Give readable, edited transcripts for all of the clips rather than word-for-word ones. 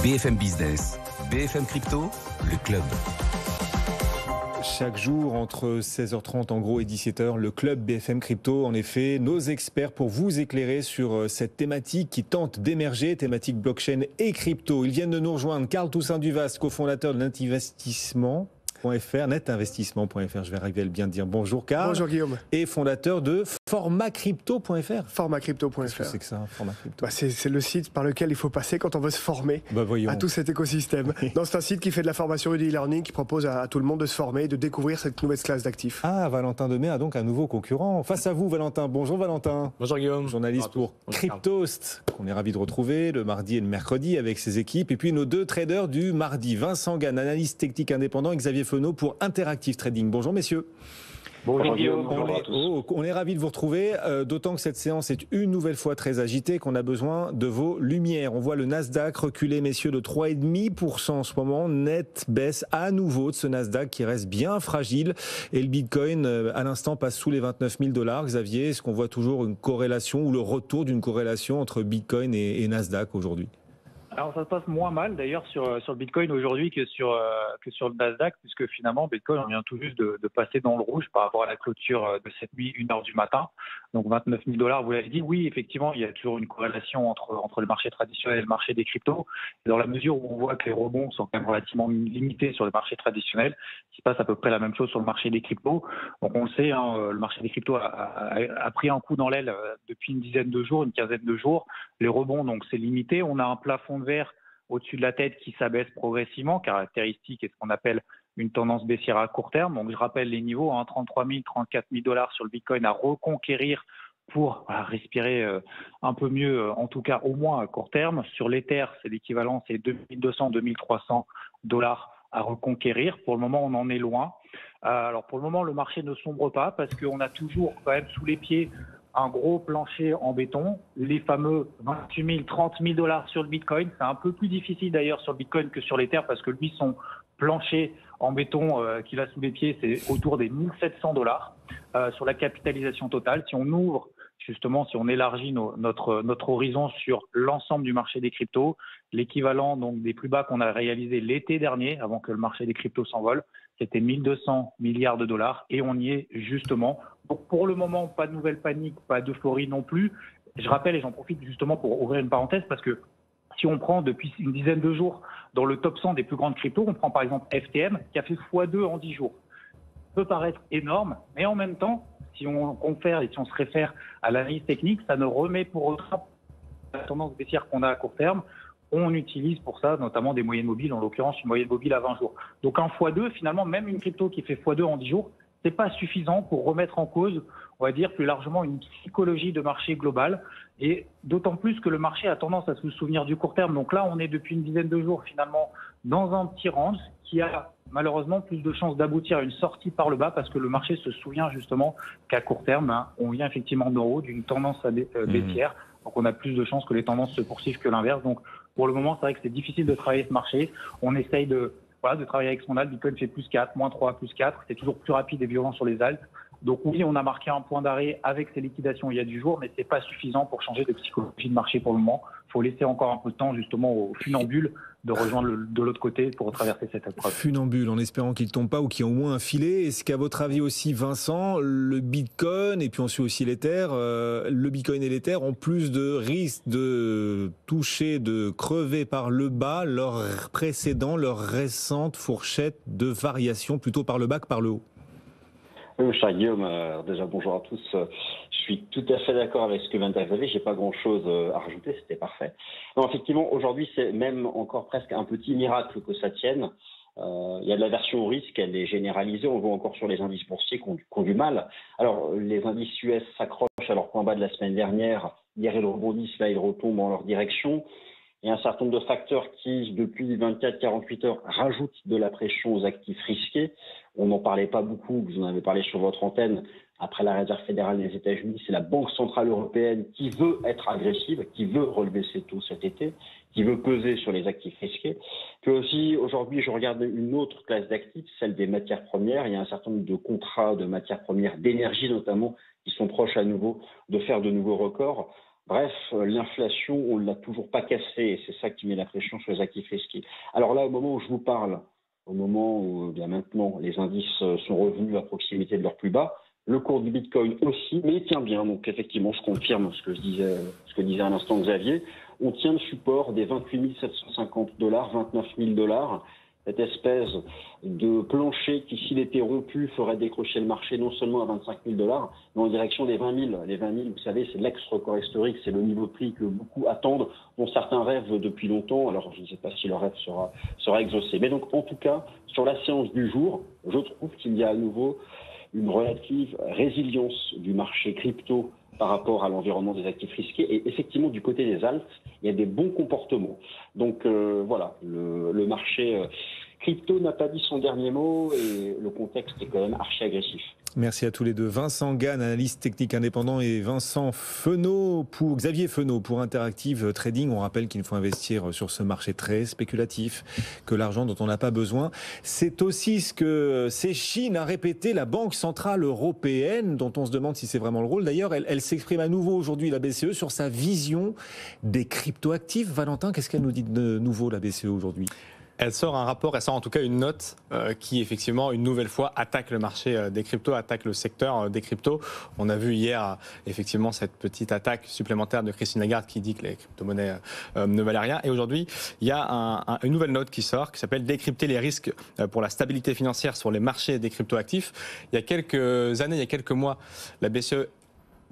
BFM Business, BFM Crypto, le club. Chaque jour, entre 16h30 en gros et 17h, le club BFM Crypto, en effet, nos experts pour vous éclairer sur cette thématique qui tente d'émerger, thématique blockchain et crypto. Ils viennent de nous rejoindre. Carl Toussaint Duvast, cofondateur de netinvestissement.fr, je vais arriver à le bien dire. Bonjour Carl. Bonjour Guillaume. Et fondateur de formacrypto.fr. Formacrypto.fr. Qu'est-ce que c'est que ça, Formacrypto? C'est le site par lequel il faut passer quand on veut se former à tout cet écosystème. Donc c'est un site qui fait de la formation et du e-learning, qui propose à tout le monde de se former et de découvrir cette nouvelle classe d'actifs. Ah, Valentin Demey a donc un nouveau concurrent. Face à vous, Valentin. Bonjour Valentin. Bonjour Guillaume. Journaliste pour Cryptost, qu'on est ravi de retrouver le mardi et le mercredi avec ses équipes. Et puis nos deux traders du mardi, Vincent Gann, analyste technique indépendant, et Xavier Fenot pour Interactive Trading. Bonjour messieurs. Bonjour Guillaume. Bonjour à tous. On est ravis de vous retrouver, d'autant que cette séance est une nouvelle fois très agitée, qu'on a besoin de vos lumières. On voit le Nasdaq reculer, messieurs, de 3,5% en ce moment. Net baisse à nouveau de ce Nasdaq qui reste bien fragile. Et le Bitcoin, à l'instant, passe sous les $29 000. Xavier, est-ce qu'on voit toujours une corrélation ou le retour d'une corrélation entre Bitcoin et Nasdaq aujourd'hui ? Alors ça se passe moins mal d'ailleurs sur le Bitcoin aujourd'hui que sur le Nasdaq, puisque finalement Bitcoin on vient tout juste de passer dans le rouge par rapport à la clôture de cette nuit, 1h du matin. Donc $29 000, vous l'avez dit, oui effectivement il y a toujours une corrélation entre le marché traditionnel et le marché des cryptos. Dans la mesure où on voit que les rebonds sont quand même relativement limités sur le marché traditionnel, il se passe à peu près la même chose sur le marché des cryptos. Donc on le sait, le marché des cryptos a pris un coup dans l'aile depuis une quinzaine de jours. Les rebonds donc c'est limité. On a un plafond de verre au-dessus de la tête qui s'abaisse progressivement, caractéristique est ce qu'on appelle une tendance baissière à court terme. Donc je rappelle les niveaux, 33 000, $34 000 sur le Bitcoin à reconquérir pour respirer un peu mieux, en tout cas au moins à court terme. Sur l'Ether, c'est l'équivalent, c'est 2200, $2300 à reconquérir. Pour le moment, on en est loin. Alors pour le moment, le marché ne sombre pas parce qu'on a toujours quand même sous les pieds un gros plancher en béton, les fameux 28 000, $30 000 sur le Bitcoin. C'est un peu plus difficile d'ailleurs sur le Bitcoin que sur l'Ether parce que lui, son plancher en béton qu'il a sous les pieds, c'est autour des $1 700 sur la capitalisation totale. Si on ouvre, justement, si on élargit notre horizon sur l'ensemble du marché des cryptos, l'équivalent donc des plus bas qu'on a réalisé l'été dernier, avant que le marché des cryptos s'envole, c'était 1 200 milliards de dollars et on y est justement. Donc pour le moment, pas de nouvelle panique, pas d'euphorie non plus. Je rappelle et j'en profite justement pour ouvrir une parenthèse parce que si on prend depuis une dizaine de jours dans le top 100 des plus grandes cryptos, on prend par exemple FTM qui a fait x2 en 10 jours. Ça peut paraître énorme, mais en même temps, si on confère et si on se réfère à l'analyse technique, ça ne remet pour autant la tendance baissière qu'on a à court terme. On utilise pour ça notamment des moyennes mobiles, en l'occurrence une moyenne mobile à 20 jours. Donc un x2, finalement, même une crypto qui fait x2 en 10 jours, c'est pas suffisant pour remettre en cause, on va dire plus largement, une psychologie de marché globale. Et d'autant plus que le marché a tendance à se souvenir du court terme. Donc là, on est depuis une dizaine de jours finalement dans un petit range qui a malheureusement plus de chances d'aboutir à une sortie par le bas parce que le marché se souvient justement qu'à court terme, on vient effectivement d'en haut d'une tendance baissière. Donc on a plus de chances que les tendances se poursuivent que l'inverse. Donc pour le moment, c'est vrai que c'est difficile de travailler ce marché. On essaye de travailler avec son alt. Bitcoin fait plus 4, moins 3, plus 4. C'est toujours plus rapide et violent sur les alts. Donc oui, on a marqué un point d'arrêt avec ces liquidations il y a 10 jours, mais c'est pas suffisant pour changer de psychologie de marché pour le moment. Il faut laisser encore un peu de temps justement aux funambules de rejoindre de l'autre côté pour traverser cette épreuve. Funambule, en espérant qu'ils ne tombent pas ou qu'ils ont au moins un filet. Est-ce qu'à votre avis aussi, Vincent, le Bitcoin et puis on suit aussi l'Ether, le Bitcoin et l'Ether ont plus de risques de toucher, de crever par le bas leur récente fourchette de variation, plutôt par le bas que par le haut? Oui, cher Guillaume, déjà bonjour à tous. Je suis tout à fait d'accord avec ce que vient de dire Xavier. J'ai pas grand-chose à rajouter, c'était parfait. Non, effectivement, aujourd'hui, c'est même encore presque un petit miracle que ça tienne. Il y a de l'aversion au risque, elle est généralisée. On le voit encore sur les indices boursiers qui ont du mal. Alors, les indices US s'accrochent à leur point bas de la semaine dernière. Hier, ils rebondissent, là, ils retombent en leur direction. Il y a un certain nombre de facteurs qui, depuis 24-48 heures, rajoutent de la pression aux actifs risqués. On n'en parlait pas beaucoup, vous en avez parlé sur votre antenne. Après la Réserve fédérale des États-Unis, c'est la Banque centrale européenne qui veut être agressive, qui veut relever ses taux cet été, qui veut peser sur les actifs risqués. Puis aussi, aujourd'hui, je regarde une autre classe d'actifs, celle des matières premières. Il y a un certain nombre de contrats de matières premières, d'énergie notamment, qui sont proches à nouveau de faire de nouveaux records. Bref, l'inflation, on ne l'a toujours pas cassée et c'est ça qui met la pression sur les actifs risqués. Alors là, au moment où je vous parle, au moment où bien maintenant les indices sont revenus à proximité de leur plus bas, le cours du Bitcoin aussi, mais il tient bien. Donc effectivement, je confirme ce que disait à l'instant Xavier. On tient le support des 28 750 $, 29 000 $. Cette espèce de plancher qui, s'il était rompu, ferait décrocher le marché non seulement à 25 000 $, mais en direction des 20 000. Les 20 000, vous savez, c'est l'ex-record historique, c'est le niveau de prix que beaucoup attendent, dont certains rêvent depuis longtemps. Alors, je ne sais pas si leur rêve sera exaucé. Mais donc, en tout cas, sur la séance du jour, je trouve qu'il y a à nouveau une relative résilience du marché crypto par rapport à l'environnement des actifs risqués. Et effectivement, du côté des alts, il y a des bons comportements. Donc voilà, le marché crypto n'a pas dit son dernier mot et le contexte est quand même archi agressif. Merci à tous les deux. Vincent Gann, analyste technique indépendant, et Xavier Fenot pour Interactive Trading. On rappelle qu'il faut investir sur ce marché très spéculatif, que l'argent dont on n'a pas besoin. C'est aussi ce que Chine a répété la Banque Centrale Européenne, dont on se demande si c'est vraiment le rôle. D'ailleurs, elle s'exprime à nouveau aujourd'hui, la BCE, sur sa vision des cryptoactifs. Valentin, qu'est-ce qu'elle nous dit de nouveau, la BCE, aujourd'hui ? Elle sort un rapport, elle sort en tout cas une note qui effectivement une nouvelle fois attaque le marché des cryptos, attaque le secteur des cryptos. On a vu hier effectivement cette petite attaque supplémentaire de Christine Lagarde qui dit que les crypto-monnaies ne valaient rien. Et aujourd'hui, il y a une nouvelle note qui sort qui s'appelle « Décrypter les risques pour la stabilité financière sur les marchés des cryptoactifs ». Il y a quelques années, il y a quelques mois, la BCE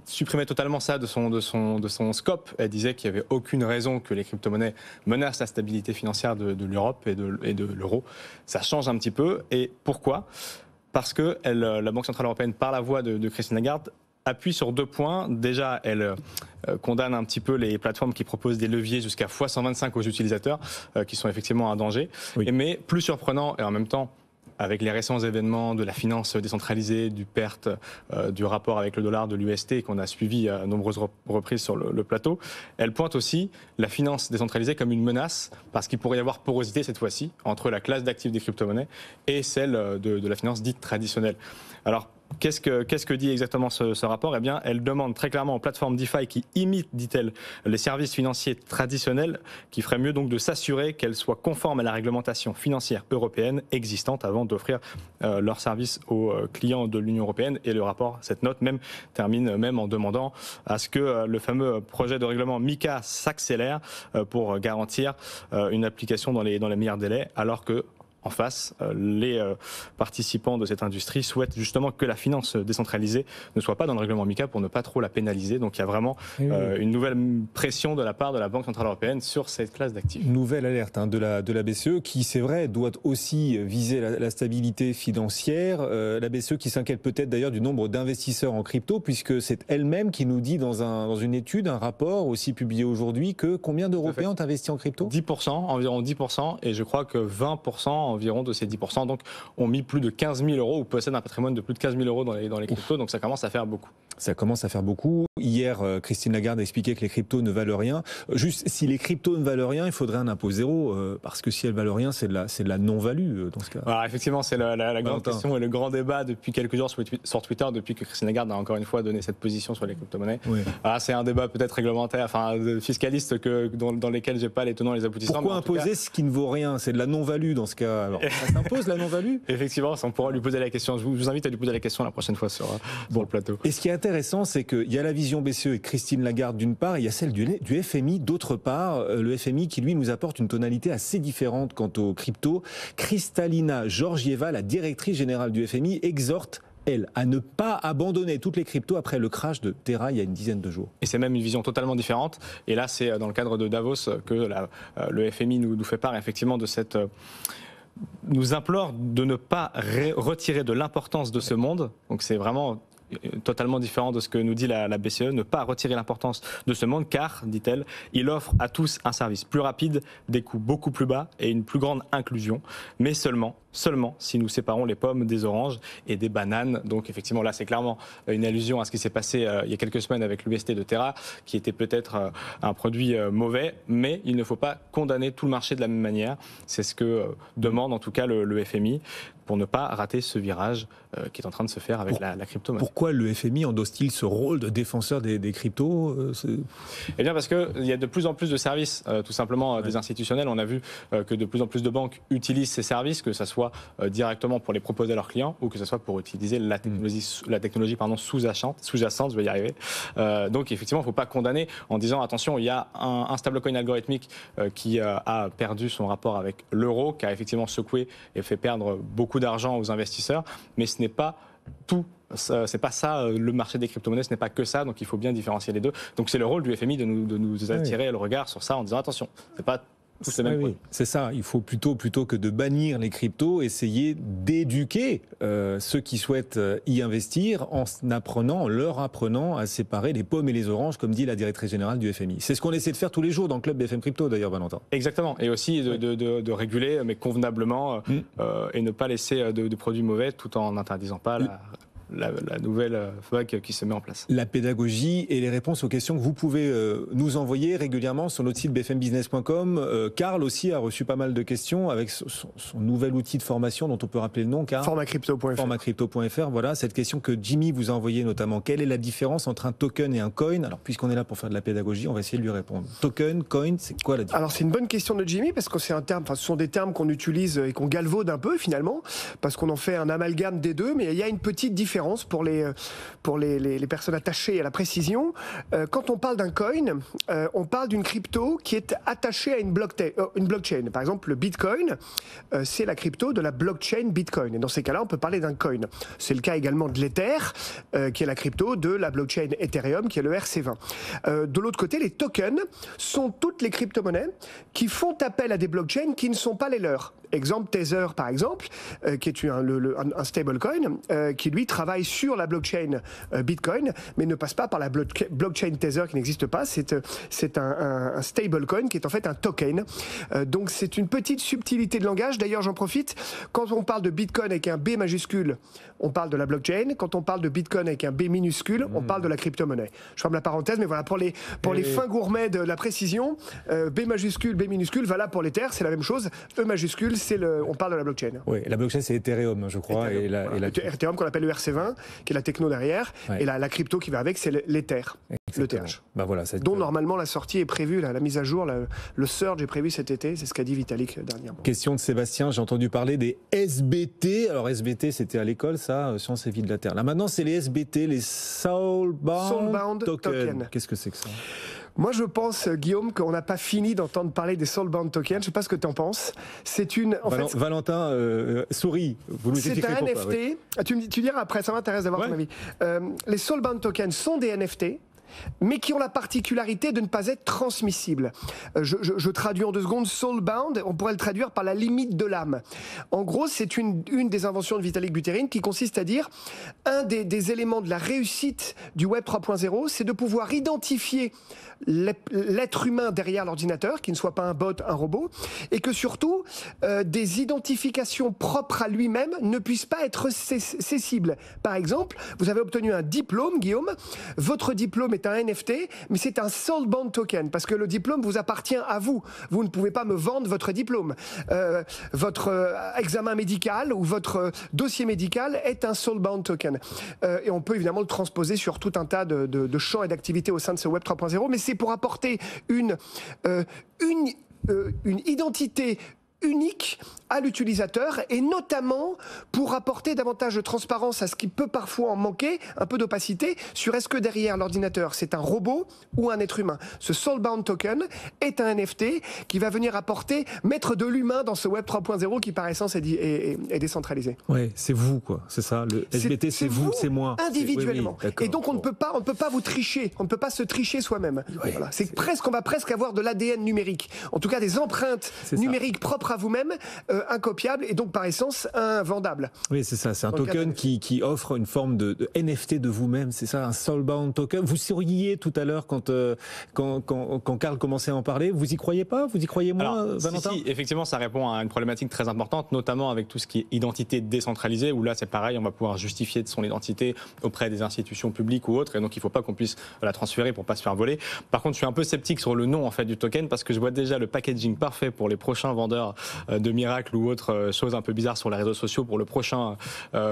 supprimait totalement ça de son scope. Elle disait qu'il n'y avait aucune raison que les crypto-monnaies menacent la stabilité financière de l'Europe et de l'euro. Ça change un petit peu. Et pourquoi ? Parce que la Banque Centrale Européenne, par la voix de Christine Lagarde, appuie sur 2 points. Déjà, elle condamne un petit peu les plateformes qui proposent des leviers jusqu'à x125 aux utilisateurs, qui sont effectivement un danger. Oui. Mais plus surprenant, et en même temps, avec les récents événements de la finance décentralisée, du perte du rapport avec le dollar de l'UST qu'on a suivi à nombreuses reprises sur le plateau, elle pointe aussi la finance décentralisée comme une menace parce qu'il pourrait y avoir porosité cette fois-ci entre la classe d'actifs des crypto-monnaies et celle de la finance dite traditionnelle. Alors, qu'est-ce que dit exactement ce rapport ? Eh bien, elle demande très clairement aux plateformes DeFi qui imitent, dit-elle, les services financiers traditionnels, qui ferait mieux donc de s'assurer qu'elles soient conformes à la réglementation financière européenne existante avant d'offrir leurs services aux clients de l'Union européenne. Et le rapport, cette note même, termine même en demandant à ce que le fameux projet de règlement MiCA s'accélère pour garantir une application dans les meilleurs délais, alors que en face, les participants de cette industrie souhaitent justement que la finance décentralisée ne soit pas dans le règlement MiCA pour ne pas trop la pénaliser. Donc il y a vraiment une nouvelle pression de la part de la Banque Centrale Européenne sur cette classe d'actifs. Nouvelle alerte de la BCE qui, c'est vrai, doit aussi viser la stabilité financière. La BCE qui s'inquiète peut-être d'ailleurs du nombre d'investisseurs en crypto, puisque c'est elle-même qui nous dit dans une étude, un rapport aussi publié aujourd'hui, que combien d'Européens ont investi en crypto ? 10%, environ 10%, et je crois que 20% environ de ces 10% donc ont mis plus de 15 000 € ou possèdent un patrimoine de plus de 15 000 € dans les cryptos, donc ça commence à faire beaucoup. Ça commence à faire beaucoup. Hier, Christine Lagarde a expliqué que les cryptos ne valent rien. Juste, si les cryptos ne valent rien, il faudrait un impôt zéro, parce que si elles valent rien, c'est de la non-value dans ce cas. Alors, effectivement, c'est la grande question et le grand débat depuis quelques jours sur Twitter, depuis que Christine Lagarde a encore une fois donné cette position sur les crypto-monnaies. Oui. Alors, c'est un débat peut-être réglementaire, enfin fiscaliste, dans lesquels j'ai pas les tenants et les aboutissants. Pourquoi imposer ce qui ne vaut rien ? C'est de la non-value dans ce cas. Alors, ça s'impose la non-value ? Effectivement, on pourra lui poser la question. Je vous invite à lui poser la question la prochaine fois sur le plateau. Et ce qui est intéressant, c'est qu'il y a la vision BCE et Christine Lagarde d'une part, et il y a celle du FMI d'autre part. Le FMI qui, lui, nous apporte une tonalité assez différente quant aux cryptos. Kristalina Georgieva, la directrice générale du FMI, exhorte à ne pas abandonner toutes les cryptos après le crash de Terra il y a une dizaine de jours. Et c'est même une vision totalement différente. Et là, c'est dans le cadre de Davos que le FMI nous fait part effectivement de cette... nous implore de ne pas retirer de l'importance de ce monde. Donc c'est vraiment totalement différent de ce que nous dit la BCE, ne pas retirer l'importance de ce monde car, dit-elle, il offre à tous un service plus rapide, des coûts beaucoup plus bas et une plus grande inclusion, mais seulement si nous séparons les pommes des oranges et des bananes. Donc effectivement là c'est clairement une allusion à ce qui s'est passé il y a quelques semaines avec l'UST de Terra, qui était peut-être un produit mauvais, mais il ne faut pas condamner tout le marché de la même manière. C'est ce que demande en tout cas le FMI. pour ne pas rater ce virage qui est en train de se faire avec la crypto-monnaie. Pourquoi le FMI endosse-t-il ce rôle de défenseur des cryptos Eh bien parce qu'il y a de plus en plus de services, tout simplement des institutionnels. On a vu que de plus en plus de banques utilisent ces services, que ce soit directement pour les proposer à leurs clients ou que ce soit pour utiliser la technologie sous-jacente, je vais y arriver. Donc effectivement, il ne faut pas condamner en disant attention, il y a un stablecoin algorithmique qui a perdu son rapport avec l'euro, qui a effectivement secoué et fait perdre beaucoup d'argent aux investisseurs, mais ce n'est pas tout. C'est pas ça le marché des crypto-monnaies, ce n'est pas que ça, donc il faut bien différencier les deux. Donc c'est le rôle du FMI de nous attirer le regard sur ça en disant attention, c'est pas tous les mêmes. Oui, c'est ça, il faut plutôt que de bannir les cryptos, essayer d'éduquer ceux qui souhaitent y investir en leur apprenant à séparer les pommes et les oranges, comme dit la directrice générale du FMI. C'est ce qu'on essaie de faire tous les jours dans le club BFM Crypto d'ailleurs, Valentin. Exactement, et aussi de réguler, mais convenablement, et ne pas laisser de produits mauvais tout en n'interdisant pas la nouvelle vague qui se met en place. La pédagogie et les réponses aux questions que vous pouvez nous envoyer régulièrement sur notre site bfmbusiness.com. Karl aussi a reçu pas mal de questions avec son nouvel outil de formation dont on peut rappeler le nom, Karl. Formatcrypto.fr. Formatcrypto.fr, voilà, cette question que Jimmy vous a envoyée notamment. Quelle est la différence entre un token et un coin? Alors puisqu'on est là pour faire de la pédagogie, on va essayer de lui répondre. Token, coin, c'est quoi la différence? Alors c'est une bonne question de Jimmy parce que c'est un terme, ce sont des termes qu'on utilise et qu'on galvaude un peu finalement, parce qu'on en fait un amalgame des deux, mais il y a une petite différence pour les personnes attachées à la précision. Quand on parle d'un coin, on parle d'une crypto qui est attachée à une blockchain. Par exemple, le Bitcoin, c'est la crypto de la blockchain Bitcoin. Et dans ces cas-là, on peut parler d'un coin. C'est le cas également de l'Ether, qui est la crypto de la blockchain Ethereum, qui est le RC20. De l'autre côté, les tokens sont toutes les crypto-monnaies qui font appel à des blockchains qui ne sont pas les leurs. Exemple, Tether, par exemple, qui est un stablecoin, qui lui travaille sur la blockchain Bitcoin, mais ne passe pas par la blockchain Tether qui n'existe pas. C'est un stablecoin qui est en fait un token. Donc c'est une petite subtilité de langage. D'ailleurs, j'en profite. Quand on parle de Bitcoin avec un B majuscule, on parle de la blockchain. Quand on parle de Bitcoin avec un B minuscule, on parle de la crypto-monnaie. Je ferme la parenthèse, mais voilà, pour les fins gourmets de la précision, B majuscule, B minuscule, valable pour l'Ether, c'est la même chose. E majuscule, on parle de la blockchain. Oui, la blockchain, c'est Ethereum, je crois. Ethereum qu'on appelle le RC20, qui est la techno derrière, et la crypto qui va avec, c'est l'Ether, l'ETH. Bah voilà, dont normalement la sortie est prévue, la mise à jour, le surge est prévu cet été, c'est ce qu'a dit Vitalik dernièrement. Question de Sébastien, j'ai entendu parler des SBT. Alors SBT, c'était à l'école, ça, Sciences et Vie de la Terre. Là maintenant, c'est les SBT, les Soulbound Tokens. Qu'est-ce que c'est que ça? Moi, je pense, Guillaume, qu'on n'a pas fini d'entendre parler des Soulbound Tokens. Je ne sais pas ce que tu en penses. Valentin sourit. Vous nous expliquerez pourquoi. C'est un NFT. Ouais. Tu diras après, ça m'intéresse d'avoir ton avis. Les Soulbound Tokens sont des NFT, mais qui ont la particularité de ne pas être transmissibles. Je traduis en 2 secondes. Soulbound, on pourrait le traduire par la limite de l'âme. En gros, c'est une des inventions de Vitalik Buterin qui consiste à dire un des éléments de la réussite du Web 3.0, c'est de pouvoir identifier l'être humain derrière l'ordinateur, qui ne soit pas un bot, un robot, et que surtout, des identifications propres à lui-même ne puissent pas être cessibles. Par exemple, vous avez obtenu un diplôme, Guillaume, votre diplôme est un NFT, mais c'est un soulbound token, parce que le diplôme vous appartient à vous. Vous ne pouvez pas me vendre votre diplôme. Votre examen médical ou votre dossier médical est un soulbound token. Et on peut évidemment le transposer sur tout un tas de champs et d'activités au sein de ce Web 3.0, mais c'est pour apporter une identité unique à l'utilisateur et notamment pour apporter davantage de transparence à ce qui peut parfois en manquer, un peu d'opacité sur est-ce que derrière l'ordinateur c'est un robot ou un être humain. Ce Soulbound Token est un NFT qui va venir mettre de l'humain dans ce Web 3.0 qui par essence est décentralisé. Ouais, c'est vous quoi, c'est ça. Le SBT c'est vous, c'est moi. Individuellement. Oui, et donc on ne peut pas vous tricher, on ne peut pas se tricher soi-même. Ouais, voilà. On va presque avoir de l'ADN numérique. En tout cas des empreintes numériques propres à vous-même, incopiables et donc par essence invendables. Oui, c'est ça. C'est un token qui offre une forme de NFT de vous-même. C'est ça, un soulbound token. Vous souriez tout à l'heure quand Karl commençait à en parler. Vous y croyez pas? Vous y croyez moins, Valentin? Si, effectivement, ça répond à une problématique très importante, notamment avec tout ce qui est identité décentralisée, où là, c'est pareil, on va pouvoir justifier de son identité auprès des institutions publiques ou autres, et donc il ne faut pas qu'on puisse la transférer pour pas se faire voler. Par contre, je suis un peu sceptique sur le nom en fait du token parce que je vois déjà le packaging parfait pour les prochains vendeurs de miracle ou autre chose un peu bizarre sur les réseaux sociaux pour le prochain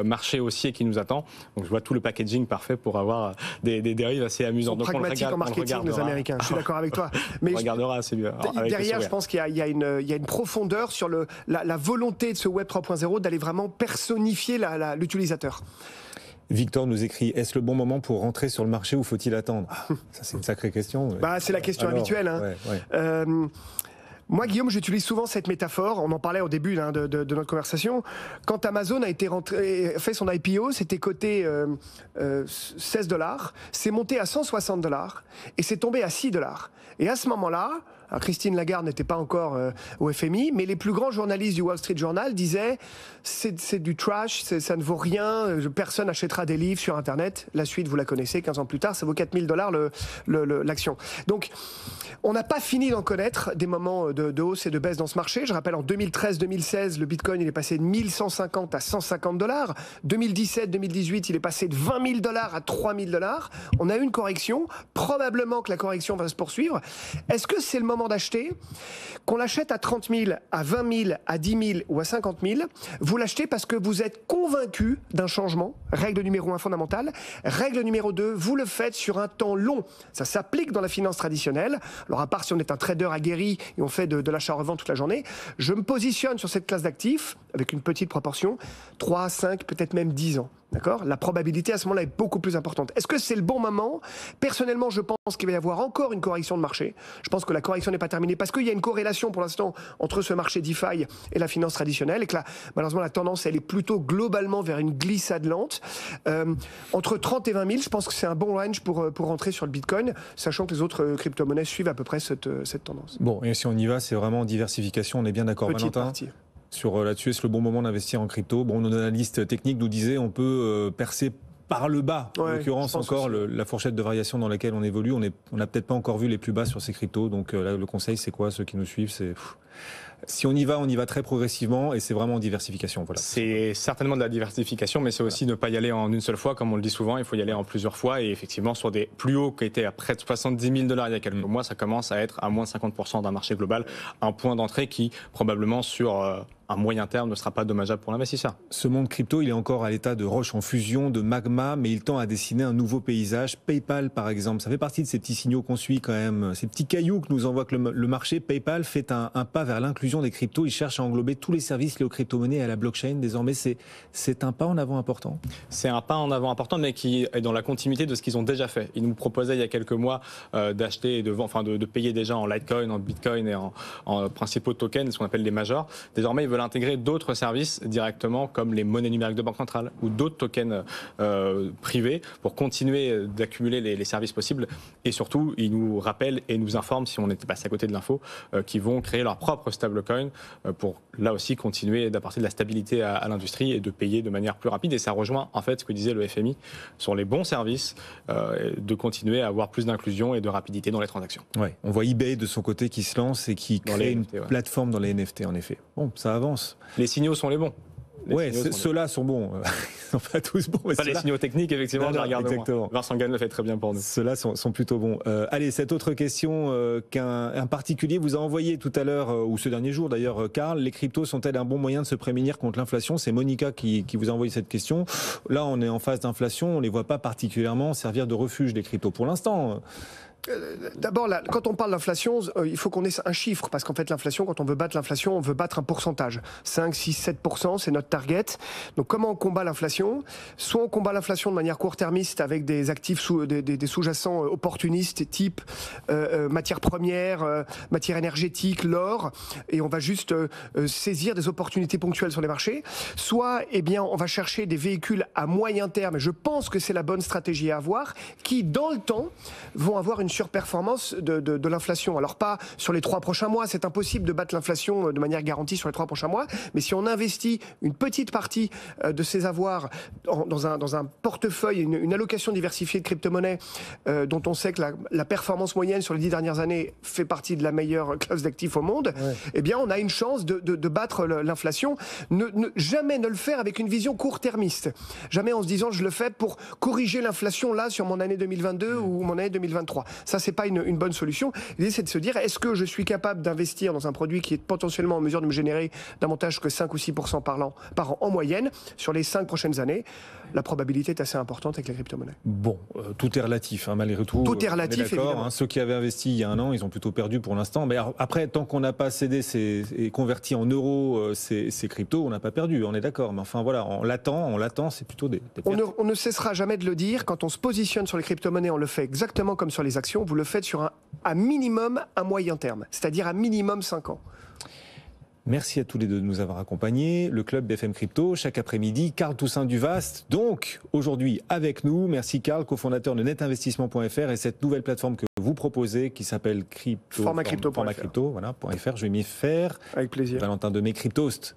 marché haussier qui nous attend. Donc je vois tout le packaging parfait pour avoir des dérives assez amusantes. Ils sont pragmatiques en marketing, les Américains. Je suis d'accord avec toi. Mais on regardera, c'est bien. Derrière, je pense qu'il y a une profondeur sur la volonté de ce Web 3.0 d'aller vraiment personnifier l'utilisateur. Victor nous écrit, est-ce le bon moment pour rentrer sur le marché ou faut-il attendre? Ça, c'est une sacrée question. C'est la question habituelle. Hein. Ouais. Moi, Guillaume, j'utilise souvent cette métaphore. On en parlait au début de notre conversation. Quand Amazon a fait son IPO, c'était coté $16. C'est monté à $160 et c'est tombé à $6. Et à ce moment-là, alors Christine Lagarde n'était pas encore au FMI, mais les plus grands journalistes du Wall Street Journal disaient c'est du trash, ça ne vaut rien, personne n'achètera des livres sur Internet. La suite, vous la connaissez, 15 ans plus tard, ça vaut $4 000 l'action. Donc, on n'a pas fini d'en connaître des moments de hausse et de baisse dans ce marché. Je rappelle, en 2013-2016, le Bitcoin, il est passé de $1150 à $150. 2017-2018, il est passé de $20 000 à $3 000. On a eu une correction. Probablement que la correction va se poursuivre. Est-ce que c'est le moment d'acheter? Qu'on l'achète à 30 000, à 20 000, à 10 000 ou à 50 000, vous l'achetez parce que vous êtes convaincu d'un changement. Règle numéro 1 fondamentale. Règle numéro 2, vous le faites sur un temps long. Ça s'applique dans la finance traditionnelle. Alors à part si on est un trader aguerri et on fait de l'achat-revente toute la journée, je me positionne sur cette classe d'actifs avec une petite proportion, 3, 5, peut-être même 10 ans. D'accord ? La probabilité à ce moment-là est beaucoup plus importante. Est-ce que c'est le bon moment ? Personnellement, je pense qu'il va y avoir encore une correction de marché. Je pense que la correction n'est pas terminée parce qu'il y a une corrélation pour l'instant entre ce marché DeFi et la finance traditionnelle et que malheureusement la tendance elle est plutôt globalement vers une glissade lente. Entre 30 et 20 000, je pense que c'est un bon range pour rentrer sur le Bitcoin, sachant que les autres crypto-monnaies suivent à peu près cette tendance. Bon, et si on y va, c'est vraiment diversification, on est bien d'accord, Valentin ? Partie. Sur là-dessus, est-ce le bon moment d'investir en crypto? Bon, nos analystes techniques nous disaient on peut percer par le bas. En l'occurrence, encore la fourchette de variation dans laquelle on évolue, on n'a peut-être pas encore vu les plus bas sur ces cryptos. Donc là, le conseil, c'est quoi? Ceux qui nous suivent, c'est si on y va très progressivement et c'est vraiment en diversification. Voilà. C'est certainement de la diversification, mais c'est aussi ne pas y aller en une seule fois, comme on le dit souvent. Il faut y aller en plusieurs fois et effectivement sur des plus hauts qui étaient à près de $70 000 il y a quelques mois, ça commence à être à moins 50% d'un marché global, un point d'entrée qui probablement sur un moyen terme ne sera pas dommageable pour l'investisseur. Ce monde crypto, il est encore à l'état de roche en fusion, de magma, mais il tend à dessiner un nouveau paysage. PayPal, par exemple, ça fait partie de ces petits signaux qu'on suit quand même, ces petits cailloux que nous envoie que le marché. PayPal fait un pas vers l'inclusion des cryptos. Il cherche à englober tous les services liés aux crypto-monnaies et à la blockchain. Désormais, c'est un pas en avant important. C'est un pas en avant important, mais qui est dans la continuité de ce qu'ils ont déjà fait. Ils nous proposaient il y a quelques mois d'acheter et de payer déjà en Litecoin, en Bitcoin et en principaux tokens, ce qu'on appelle les majors. Désormais, ils veulent intégrer d'autres services directement, comme les monnaies numériques de banque centrale ou d'autres tokens privés pour continuer d'accumuler les services possibles. Et surtout, ils nous rappellent et nous informent, si on était passé à côté de l'info, qu'ils vont créer leur propre stablecoin pour là aussi continuer d'apporter de la stabilité à l'industrie et de payer de manière plus rapide. Et ça rejoint en fait ce que disait le FMI sur les bons services, de continuer à avoir plus d'inclusion et de rapidité dans les transactions. Ouais, on voit eBay de son côté qui se lance et qui crée une plateforme dans les NFT en effet. Bon, ça avance. Les signaux sont les bons. Ceux-là sont bons. Ils sont pas tous bons. Mais pas les signaux techniques, effectivement. Exactement. Vincent Gann le fait très bien pour nous. Ceux-là sont plutôt bons. Allez, cette autre question qu'un particulier vous a envoyée tout à l'heure, ou ce dernier jour d'ailleurs, Karl. Les cryptos sont-elles un bon moyen de se prémunir contre l'inflation? C'est Monica qui vous a envoyé cette question. Là, on est en phase d'inflation. On les voit pas particulièrement servir de refuge, les cryptos, pour l'instant. D'abord, quand on parle d'inflation, il faut qu'on ait un chiffre, parce qu'en fait, l'inflation, quand on veut battre l'inflation, on veut battre un pourcentage. 5, 6, 7%, c'est notre target. Donc, comment on combat l'inflation? Soit on combat l'inflation de manière court-termiste avec des actifs des sous-jacents opportunistes, type matières premières, matières énergétiques, l'or, et on va juste saisir des opportunités ponctuelles sur les marchés. Soit, on va chercher des véhicules à moyen terme, et je pense que c'est la bonne stratégie à avoir, qui, dans le temps, vont avoir une surperformance de l'inflation. Alors pas sur les 3 prochains mois, c'est impossible de battre l'inflation de manière garantie sur les 3 prochains mois, mais si on investit une petite partie de ces avoirs dans un portefeuille, une allocation diversifiée de crypto-monnaies dont on sait que la performance moyenne sur les 10 dernières années fait partie de la meilleure classe d'actifs au monde, eh bien on a une chance de battre l'inflation. Jamais ne le faire avec une vision court-termiste. Jamais en se disant je le fais pour corriger l'inflation là sur mon année 2022 ou mon année 2023. Ça, c'est pas une bonne solution. L'idée, c'est de se dire, est-ce que je suis capable d'investir dans un produit qui est potentiellement en mesure de me générer davantage que 5 ou 6% par an en moyenne sur les 5 prochaines années? La probabilité est assez importante avec les crypto-monnaies. Bon, tout est relatif, malgré tout. Tout est relatif, évidemment. Ceux qui avaient investi il y a un an, ils ont plutôt perdu pour l'instant. Mais après, tant qu'on n'a pas cédé et converti en euros ces cryptos, on n'a pas perdu, on est d'accord. Mais enfin, voilà, on l'attend, c'est plutôt des pertes. On ne cessera jamais de le dire. Quand on se positionne sur les crypto-monnaies, on le fait exactement comme sur les actions. Vous le faites sur un minimum à moyen terme, c'est-à-dire à minimum 5 ans. Merci à tous les deux de nous avoir accompagnés. Le club BFM Crypto, chaque après-midi, Carl Toussaint Duvast. Donc, aujourd'hui, avec nous. Merci Carl, cofondateur de netinvestissement.fr et cette nouvelle plateforme que vous proposez qui s'appelle Format-crypto.fr. Voilà, .fr. Je vais m'y faire. Avec plaisir. Valentin Demey, Cryptost,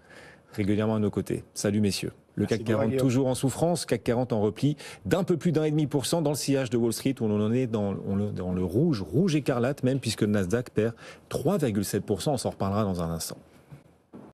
régulièrement à nos côtés. Salut messieurs. Le CAC 40 toujours en souffrance, CAC 40 en repli d'un peu plus d'1,5% dans le sillage de Wall Street où on en est dans le rouge écarlate même, puisque le Nasdaq perd 3,7%. On s'en reparlera dans un instant.